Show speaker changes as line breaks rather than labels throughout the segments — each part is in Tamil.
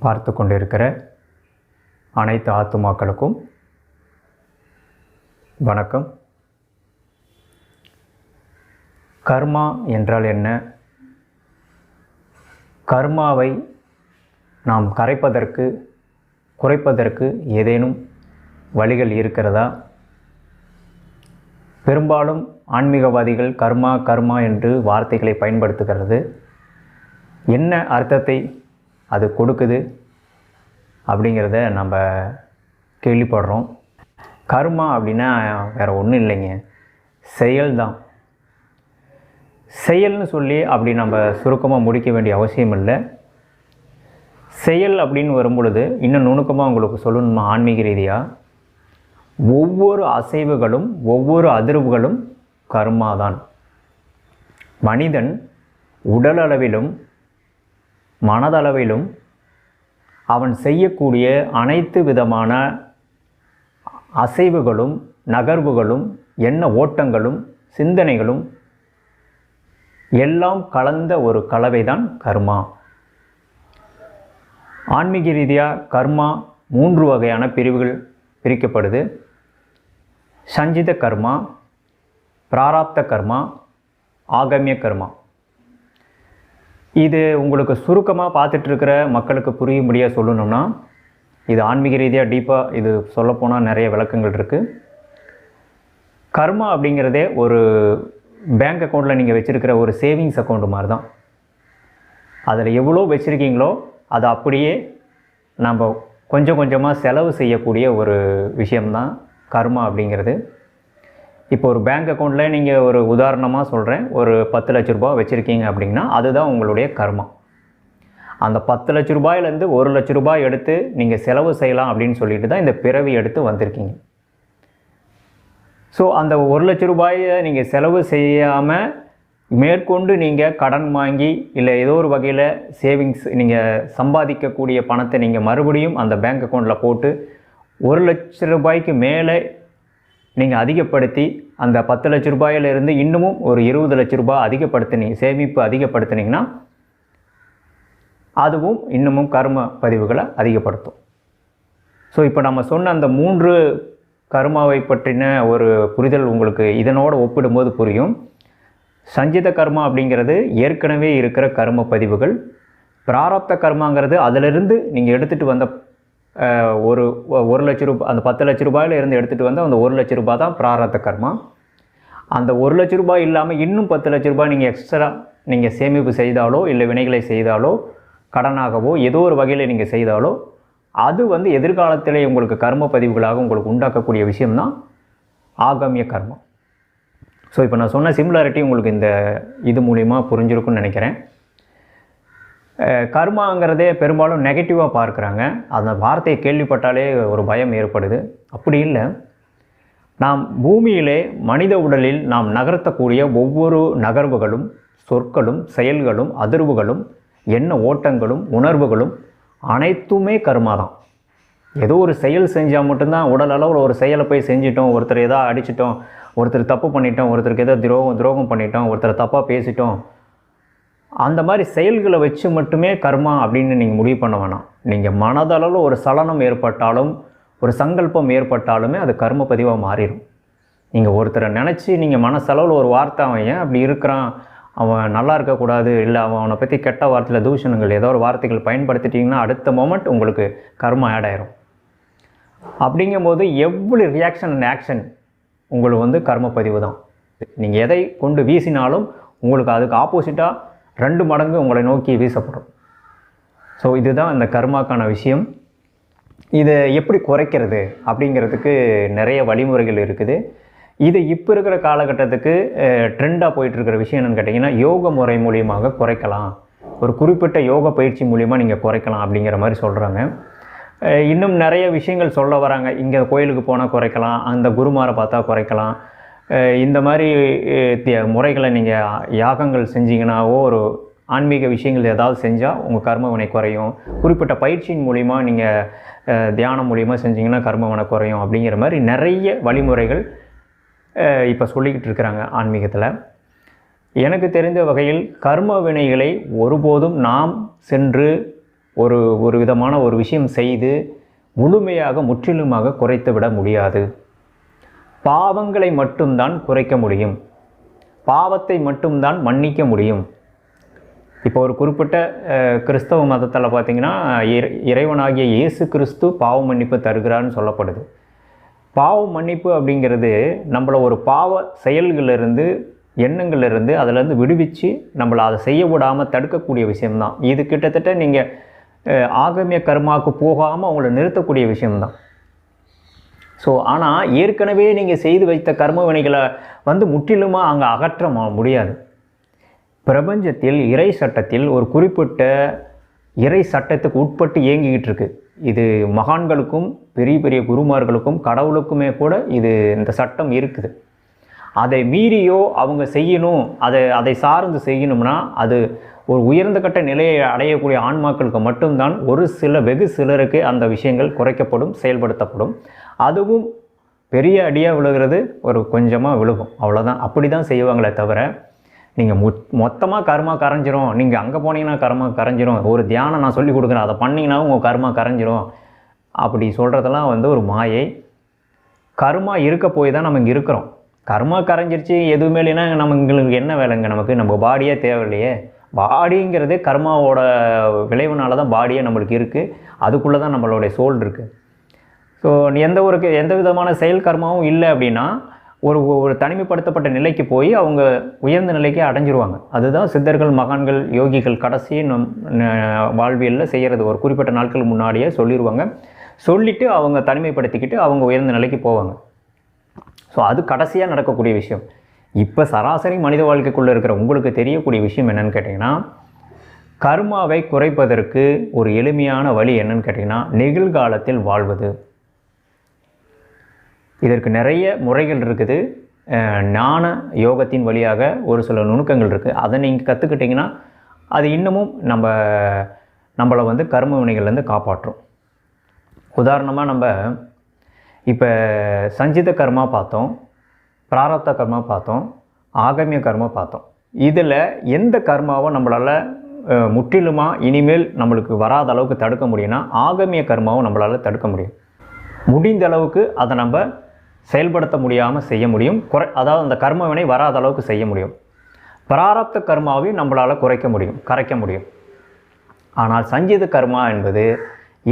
பார்த்து கொண்டிருக்கிற அனைத்து ஆத்துமாக்களுக்கும் வணக்கம். கர்மா என்றால் என்ன? கர்மாவை நாம் கரைப்பதற்கு, குறைப்பதற்கு ஏதேனும் வழிகள் இருக்கிறதா? பெரும்பாலும் ஆன்மீகவாதிகள் கர்மா கர்மா என்று வார்த்தைகளை பயன்படுத்துகிறது. என்ன அர்த்தத்தை அது கொடுக்குது அப்படிங்கிறத நம்ம கேள்விப்படுறோம். கர்மா அப்படின்னா வேறு ஒன்றும் இல்லைங்க, செயல்தான். செயல்னு சொல்லி அப்படி நம்ம சுருக்கமாக முடிக்க வேண்டிய அவசியம் இல்லை. செயல் அப்படின்னு வரும்பொழுது இன்னும் நுணுக்கமாக உங்களுக்கு சொல்லணுமா? ஆன்மீக ரீதியாக ஒவ்வொரு அசைவுகளும் ஒவ்வொரு அதிர்வுகளும் கர்மாதான். மனிதன் உடல் அளவிலும் மனதளவிலும் அவன் செய்யக்கூடிய அனைத்து விதமான அசைவுகளும் நகர்வுகளும் எண்ண ஓட்டங்களும் சிந்தனைகளும் எல்லாம் கலந்த ஒரு கலவைதான் கர்மா. ஆன்மீக ரீதியாக கர்மா 3 வகையான பிரிவுகள் பிரிக்கப்படுது. சஞ்சித கர்மா, பிராராப்த கர்மா, ஆகமிய கர்மா. இது உங்களுக்கு சுருக்கமாக பார்த்துட்ருக்கிற மக்களுக்கு புரியும்படியாக சொல்லணும்னா, இது ஆன்மீக ரீதியாக டீப்பாக இது சொல்லப்போனால் நிறைய விளக்கங்கள் இருக்குது. கர்மா அப்படிங்கிறதே ஒரு பேங்க் அக்கௌண்ட்டில் நீங்கள் வச்சுருக்கிற ஒரு சேவிங்ஸ் அக்கௌண்ட் மாதிரி தான். அதில் எவ்வளோ வச்சுருக்கீங்களோ அதை அப்படியே நம்ம கொஞ்சம் கொஞ்சமாக செலவு செய்யக்கூடிய ஒரு விஷயம்தான் கர்மா அப்படிங்கிறது. இப்போ ஒரு பேங்க் அக்கௌண்ட்டில் நீங்கள் ஒரு உதாரணமாக சொல்கிறேன், ஒரு 10 லட்ச ரூபாய் வச்சுருக்கீங்க அப்படின்னா அதுதான் உங்களுடைய கர்மா. அந்த 10 லட்ச ரூபாயிலேருந்து 1 லட்ச ரூபாய் எடுத்து நீங்கள் செலவு செய்யலாம் அப்படின்னு சொல்லிட்டு தான் இந்த பிறவி எடுத்து வந்திருக்கீங்க. ஸோ அந்த 1 லட்ச ரூபாயை நீங்கள் செலவு செய்யாமல் மேற்கொண்டு நீங்கள் கடன் வாங்கி இல்லை ஏதோ ஒரு வகையில் சேவிங்ஸ் நீங்கள் சம்பாதிக்கக்கூடிய பணத்தை நீங்கள் மறுபடியும் அந்த பேங்க் அக்கௌண்ட்டில் போட்டு 1 லட்ச ரூபாய்க்கு மேலே நீங்கள் அதிகப்படுத்தி அந்த 10 லட்ச ரூபாயிலிருந்து இன்னமும் ஒரு 20 லட்ச ரூபாய் அதிகப்படுத்தினீங்க, சேமிப்பு அதிகப்படுத்தினீங்கன்னா அதுவும் இன்னமும் கர்ம பதிவுகளை அதிகப்படுத்தும். ஸோ இப்போ நம்ம சொன்ன அந்த 3 கர்மாவை பற்றின ஒரு புரிதல் உங்களுக்கு இதனோடு ஒப்பிடும்போது புரியும். சஞ்சித கர்மா அப்படிங்கிறது ஏற்கனவே இருக்கிற கர்ம பதிவுகள். பிராரப்த கர்மாங்கிறது அதிலிருந்து நீங்கள் எடுத்துகிட்டு வந்த ஒரு லட்ச ரூபாய், அந்த 10 லட்ச ரூபாயில் இருந்து எடுத்துகிட்டு வந்த அந்த 1 லட்ச ரூபாய் தான் பிராரப்த கர்மா. அந்த 1 லட்ச ரூபாய் இல்லாமல் இன்னும் 10 லட்ச ரூபாய் நீங்கள் எக்ஸ்ட்ரா நீங்கள் சேமிப்பு செய்தாலோ இல்லை வினைகளை செய்தாலோ கடனாகவோ ஏதோ ஒரு வகையில் நீங்கள் செய்தாலோ அது எதிர்காலத்திலே உங்களுக்கு கர்ம பதிவுகளாக உங்களுக்கு உண்டாக்கக்கூடிய விஷயம்தான் ஆகமிய கர்மா. ஸோ இப்போ நான் சொன்ன சிமிலாரிட்டி உங்களுக்கு இது மூலிமா புரிஞ்சிருக்குன்னு நினைக்கிறேன். கர்மாங்கிறதே பெரும்பாலும் நெகட்டிவாக பார்க்குறாங்க. அந்த வார்த்தையை கேள்விப்பட்டாலே ஒரு பயம் ஏற்படுது. அப்படி இல்லை. நாம் பூமியிலே மனித உடலில் நாம் நகர்த்தக்கூடிய ஒவ்வொரு நகர்வுகளும் சொற்களும் செயல்களும் அதிர்வுகளும் எண்ண ஓட்டங்களும் உணர்வுகளும் அனைத்துமே கர்மா தான். ஏதோ ஒரு செயல் செஞ்சால் மட்டும்தான் உடல் அளவில் ஒரு செயலை போய் செஞ்சிட்டோம், ஒருத்தர் எதாவது அடிச்சிட்டோம், ஒருத்தர் தப்பு பண்ணிட்டோம், ஒருத்தருக்கு ஏதோ துரோகம் பண்ணிட்டோம், ஒருத்தர் தப்பாக பேசிட்டோம், அந்த மாதிரி செயல்களை வச்சு மட்டுமே கர்மா அப்படின்னு நீங்கள் முடிவு பண்ண வேணாம். நீங்கள் மனதளவில் ஒரு சலனம் ஏற்பட்டாலும் ஒரு சங்கல்பம் ஏற்பட்டாலுமே அது கர்ம பதிவாக மாறிடும். நீங்கள் ஒருத்தரை நினச்சி நீங்கள் மனசளவில் ஒரு வார்த்தை அவன் ஏன் அப்படி இருக்கிறான், அவன் நல்லா இருக்கக்கூடாது, இல்லை அவனை பற்றி கெட்ட வார்த்தையில் தூஷணங்கள் ஏதோ ஒரு வார்த்தைகள் பயன்படுத்திட்டிங்கன்னா அடுத்த மொமெண்ட் உங்களுக்கு கர்மா ஆட் ஆயிரும். அப்படிங்கும்போது எவ்வளோ ரியாக்ஷன் அண்ட் ஆக்ஷன் உங்களுக்கு கர்ம பதிவு தான். நீங்கள் எதை கொண்டு வீசினாலும் உங்களுக்கு அதுக்கு ஆப்போசிட்டாக 2 மடங்கு உங்களை நோக்கி வீசப்படும். ஸோ இதுதான் இந்த கர்மாக்கான விஷயம். இதை எப்படி குறைக்கிறது அப்படிங்கிறதுக்கு நிறைய வழிமுறைகள் இருக்குது. இது இப்போ இருக்கிற காலகட்டத்துக்கு ட்ரெண்டாக போயிட்டுருக்கிற விஷயம் என்னென்னு கேட்டிங்கன்னா, யோக முறை மூலியமாக குறைக்கலாம், ஒரு குறிப்பிட்ட யோக பயிற்சி மூலிமா நீங்கள் குறைக்கலாம் அப்படிங்கிற மாதிரி சொல்கிறாங்க. இன்னும் நிறைய விஷயங்கள் சொல்ல வராங்க. இங்கே கோயிலுக்கு போனால் குறைக்கலாம், அந்த குருமாரை பார்த்தா குறைக்கலாம், இந்த மாதிரி முறைகளை நீங்கள் யாகங்கள் செஞ்சிங்கன்னாவோ ஒரு ஆன்மீக விஷயங்கள் ஏதாவது செஞ்சால் உங்கள் கர்மவினை குறையும், குறிப்பிட்ட பயிற்சியின் மூலிமா நீங்கள் தியானம் மூலிமா செஞ்சிங்கன்னா கர்மவினை குறையும் அப்படிங்கிற மாதிரி நிறைய வழிமுறைகள் இப்போ சொல்லிக்கிட்டு இருக்கிறாங்க ஆன்மீகத்தில். எனக்கு தெரிந்த வகையில் கர்ம வினைகளை ஒருபோதும் நாம் சென்று ஒரு ஒரு விதமான ஒரு விஷயம் செய்து முழுமையாக முற்றிலுமாக குறைத்து விட முடியாது. பாவங்களை மட்டும்தான் குறைக்க முடியும், பாவத்தை மட்டும்தான் மன்னிக்க முடியும். இப்போ ஒரு குறிப்பிட்ட கிறிஸ்தவ மதத்தில் பார்த்திங்கன்னா இறைவனாகிய இயேசு கிறிஸ்து பாவ மன்னிப்பு தருகிறான்னு சொல்லப்படுது. பாவ மன்னிப்பு அப்படிங்கிறது நம்மளை ஒரு பாவ செயல்களிலிருந்து எண்ணங்கள்லேருந்து அதிலேருந்து விடுவிச்சு நம்மளை அதை செய்ய விடாமல் தடுக்கக்கூடிய விஷயம்தான். இது கிட்டத்தட்ட நீங்கள் ஆகமிய கர்மாவுக்கு போகாமல் அவங்கள நிறுத்தக்கூடிய விஷயம்தான். ஸோ ஆனால் ஏற்கனவே நீங்கள் செய்து வைத்த கர்ம வினைகளை முற்றிலுமாக அங்கே அகற்ற முடியாது. பிரபஞ்சத்தில் இறை சட்டத்தில் ஒரு குறிப்பிட்ட இறை சட்டத்துக்கு உட்பட்டு இயங்கிக்கிட்டு இருக்கு. இது மகான்களுக்கும் பெரிய பெரிய குருமார்களுக்கும் கடவுளுக்குமே கூட இந்த சட்டம் இருக்குது. அதை மீறியோ அவங்க செய்யணும், அதை சார்ந்து செய்யணும்னா அது ஒரு உயர்ந்த கட்ட நிலையை அடையக்கூடிய ஆன்மாக்களுக்கு மட்டும்தான் ஒரு சில வெகு சிலருக்கு அந்த விஷயங்கள் குறைக்கப்படும், செயல்படுத்தப்படும். அதுவும் பெரிய அடியாக விழுகிறது ஒரு கொஞ்சமாக விழுகும், அவ்வளோதான். அப்படி தான் செய்வாங்களே தவிர நீங்கள் மொத்தமாக கர்மா கரைஞ்சிரும், நீங்கள் அங்கே போனீங்கன்னா கர்மா கரைஞ்சிரும், ஒரு தியானம் நான் சொல்லி கொடுக்குறேன் அதை பண்ணிங்கன்னா உங்கள் கர்மா கரைஞ்சிரும் அப்படி சொல்கிறதெல்லாம் ஒரு மாயை. கர்மா இருக்க போய் தான் நம்ம இங்கே இருக்கிறோம். கர்மா கரைஞ்சிருச்சு எதுவுமே இல்லைன்னா எங்களுக்கு என்ன வேலைங்க, நம்ம பாடியே தேவையில்லையே. பாடிங்கிறதே கர்மாவோட விளைவுனால தான் பாடியே நம்மளுக்கு இருக்குது, அதுக்குள்ளே தான் நம்மளுடைய சோல் இருக்குது. ஸோ எந்த விதமான செயல் கர்மாவும் இல்லை அப்படின்னா ஒரு தனிமைப்படுத்தப்பட்ட நிலைக்கு போய் அவங்க உயர்ந்த நிலைக்கு அடைஞ்சிருவாங்க. அதுதான் சித்தர்கள், மகான்கள், யோகிகள் கடைசி வாழ்வியலில் செய்கிறது. ஒரு குறிப்பிட்ட நாட்கள் முன்னாடியே சொல்லிடுவாங்க, சொல்லிவிட்டு அவங்க தனிமைப்படுத்திக்கிட்டு அவங்க உயர்ந்த நிலைக்கு போவாங்க. ஸோ அது கடைசியாக நடக்கக்கூடிய விஷயம். இப்போ சராசரி மனித வாழ்க்கைக்குள்ளே இருக்கிற உங்களுக்கு தெரியக்கூடிய விஷயம் என்னென்னு கேட்டிங்கன்னா, கர்மாவை குறைப்பதற்கு ஒரு எளிமையான வழி என்னன்னு கேட்டிங்கன்னா நிகழ்காலத்தில் வாழ்வது. இதற்கு நிறைய முறைகள் இருக்குது. ஞான யோகத்தின் வழியாக ஒரு சில நுணுக்கங்கள் இருக்குது. அதை நீங்கள் கற்றுக்கிட்டிங்கன்னா அது இன்னமும் நம்மளை கர்ம வினைகள்லேருந்து காப்பாற்றும். உதாரணமாக நம்ம இப்போ சஞ்சித கர்மா பார்த்தோம், பிராரப்த கர்மா பார்த்தோம், ஆகமிய கர்மா பார்த்தோம். இதில் எந்த கர்மாவை நம்மளால் முற்றிலுமாக இனிமேல் நம்மளுக்கு வராத அளவுக்கு தடுக்க முடியும்னா ஆகமிய கர்மாவை நம்மளால் தடுக்க முடியும். முடிந்த அளவுக்கு அதை நம்ம செயல்படுத்த முடியாமல் செய்ய முடியும், அதாவது அந்த கர்ம வினை வராத அளவுக்கு செய்ய முடியும். பிராரப்த கர்மாவையும் நம்மளால் கரைக்க முடியும். ஆனால் சஞ்சித கர்மா என்பது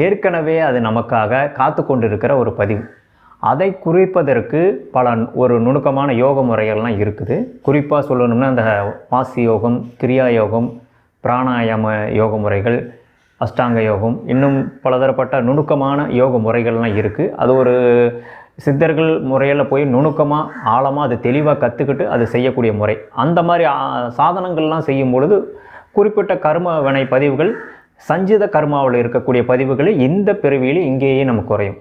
ஏற்கனவே அது நமக்காக காத்து கொண்டிருக்கிற ஒரு பதிவு. அதை குறைப்பதற்கு ஒரு நுணுக்கமான யோக முறைகள்லாம் இருக்குது. குறிப்பாக சொல்லணும்னா இந்த வாசி யோகம், கிரியா யோகம், பிராணாயாம யோக முறைகள், அஷ்டாங்க யோகம், இன்னும் பலதரப்பட்ட நுணுக்கமான யோக முறைகள்லாம் இருக்குது. அது ஒரு சித்தர்கள் முறையில் போய் நுணுக்கமாக ஆழமாக அது தெளிவாக கற்றுக்கிட்டு அது செய்யக்கூடிய முறை. அந்த மாதிரி சாதனங்கள்லாம் செய்யும் பொழுது குறிப்பிட்ட கர்ம வினை பதிவுகள் சஞ்சித கர்மாவில் இருக்கக்கூடிய பதிவுகள் இந்த பிறவியில் இங்கேயே நமக்கு குறையும்.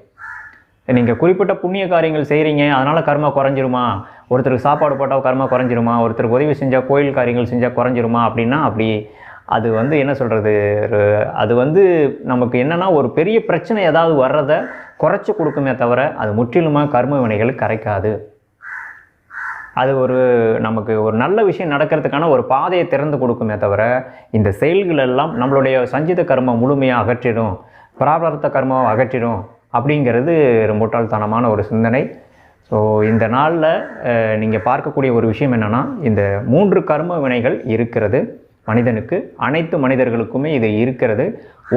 நீங்கள் குறிப்பிட்ட புண்ணிய காரியங்கள் செய்கிறீங்க, அதனால் கர்மா குறைஞ்சிருமா, ஒருத்தருக்கு சாப்பாடு போட்டால் கர்மா குறைஞ்சிருமா, ஒருத்தருக்கு உதவி செஞ்சால், கோயில் காரியங்கள் செஞ்சால் குறைஞ்சிருமா அப்படின்னா அப்படி அது என்ன சொல்கிறது, அது நமக்கு என்னென்னா ஒரு பெரிய பிரச்சனை ஏதாவது வர்றதை குறைச்சி கொடுக்குமே தவிர அது முற்றிலுமாக கர்ம வினைகள் கரைக்காது. அது நமக்கு ஒரு நல்ல விஷயம் நடக்கிறதுக்கான ஒரு பாதையை திறந்து கொடுக்குமே தவிர இந்த செயல்கள் எல்லாம் நம்மளுடைய சஞ்சித கர்மம் முழுமையாக அகற்றிடும், பிராரப்த கர்மாவை அகற்றிடும் அப்படிங்கிறது முட்டாள்தனமான ஒரு சிந்தனை. ஸோ இந்த நாளில் நீங்கள் பார்க்கக்கூடிய ஒரு விஷயம் என்னென்னா, இந்த 3 கர்ம வினைகள் இருக்கிறது மனிதனுக்கு, அனைத்து மனிதர்களுக்குமே இது இருக்கிறது.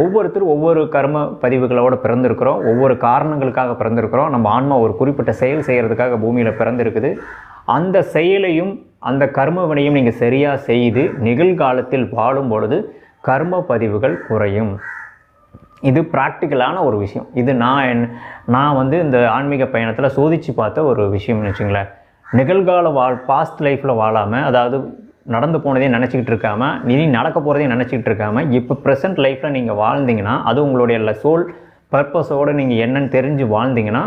ஒவ்வொருத்தரும் ஒவ்வொரு கர்ம பதிவுகளோடு பிறந்திருக்கிறோம், ஒவ்வொரு காரணங்களுக்காக பிறந்திருக்கிறோம். நம்ம ஆன்மா ஒரு குறிப்பிட்ட செயல் செய்கிறதுக்காக பூமியில் பிறந்திருக்குது. அந்த செயலையும் அந்த கர்ம வினையும் நீங்கள் சரியாக செய்து நிகழ்காலத்தில் வாழும் பொழுது கர்ம பதிவுகள் குறையும். இது ப்ராக்டிக்கலான ஒரு விஷயம். இது நான் இந்த ஆன்மீக பயணத்தில் சோதித்து பார்த்த ஒரு விஷயம்னு வச்சுங்களேன். நிகழ்கால பாஸ்ட் லைஃப்பில் வாழாமல், அதாவது நடந்து போனதையும் நினச்சிக்கிட்டு இருக்காமல், இனி நடக்க போகிறதையும் நினச்சிக்கிட்டு இருக்காமல், இப்போ ப்ரெசென்ட் லைஃப்பில் நீங்கள் வாழ்ந்தீங்கன்னா, அது உங்களுடைய சோல் பர்பஸோடு நீங்கள் என்னன்னு தெரிஞ்சு வாழ்ந்தீங்கன்னா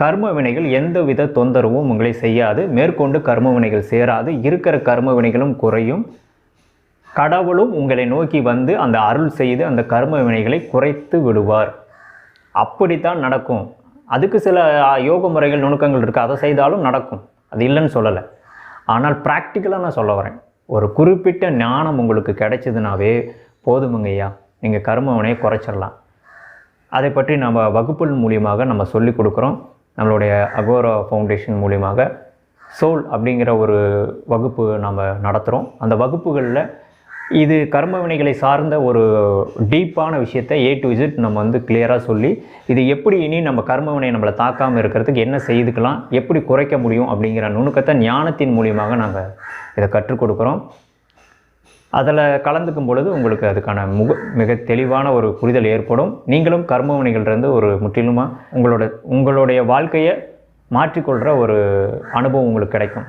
கர்ம வினைகள் எந்த வித தொந்தரவும் உங்களை செய்யாது, மேற்கொண்டு கர்ம வினைகள் சேராது, இருக்கிற கர்ம வினைகளும் குறையும். கடவுளும் உங்களை நோக்கி வந்து அந்த அருள் செய்து அந்த கர்ம வினைகளை குறைத்து விடுவார். அப்படித்தான் நடக்கும். அதுக்கு சில யோக முறைகள், நுணுக்கங்கள் இருக்குது, அதை செய்தாலும் நடக்கும், அது இல்லைன்னு சொல்லலை. ஆனால் ப்ராக்டிக்கலாக நான் சொல்ல வரேன், ஒரு குறிப்பிட்ட ஞானம் உங்களுக்கு கிடைச்சதுனாவே போதுமுங்கய்யா. நீங்கள் கர்ம வினையை குறைச்சிடலாம். அதை பற்றி நம்ம வகுப்புகள் மூலியமாக நம்ம சொல்லிக் கொடுக்குறோம். நம்மளுடைய அகோரா ஃபவுண்டேஷன் மூலியமாக சோல் அப்படிங்கிற ஒரு வகுப்பு நம்ம நடத்துகிறோம். அந்த வகுப்புகளில் இது கர்ம வினைகளை சார்ந்த ஒரு டீப்பான விஷயத்தை A to Z நம்ம வந்து கிளியராக சொல்லி, இது எப்படி இனி நம்ம கர்ம வினை நம்மளை தாக்காமல் இருக்கிறதுக்கு என்ன செய்துக்கலாம், எப்படி குறைக்க முடியும் அப்படிங்கிற நுணுக்கத்தை ஞானத்தின் மூலியமாக நாங்கள் இதை கற்றுக் கொடுக்குறோம். அதில் கலந்துக்கும் பொழுது உங்களுக்கு அதுக்கான மிக தெளிவான ஒரு புரிதல் ஏற்படும். நீங்களும் கர்ம வினைகள்லேருந்து ஒரு முற்றிலுமாக உங்களுடைய வாழ்க்கையை மாற்றிக்கொள்கிற ஒரு அனுபவம் உங்களுக்கு கிடைக்கும்.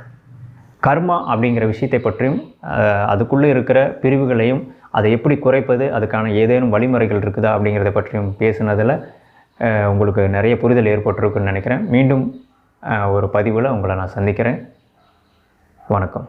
கர்மா அப்படிங்கிற விஷயத்தை பற்றியும் அதுக்குள்ளே இருக்கிற பிரிவுகளையும் அதை எப்படி குறைப்பது, அதுக்கான ஏதேனும் வழிமுறைகள் இருக்குதா அப்படிங்கிறத பற்றியும் பேசுனதில் உங்களுக்கு நிறைய புரிதல் ஏற்பட்டிருக்குன்னு நினைக்கிறேன். மீண்டும் ஒரு பதிவில் உங்களை நான் சந்திக்கிறேன். வணக்கம்.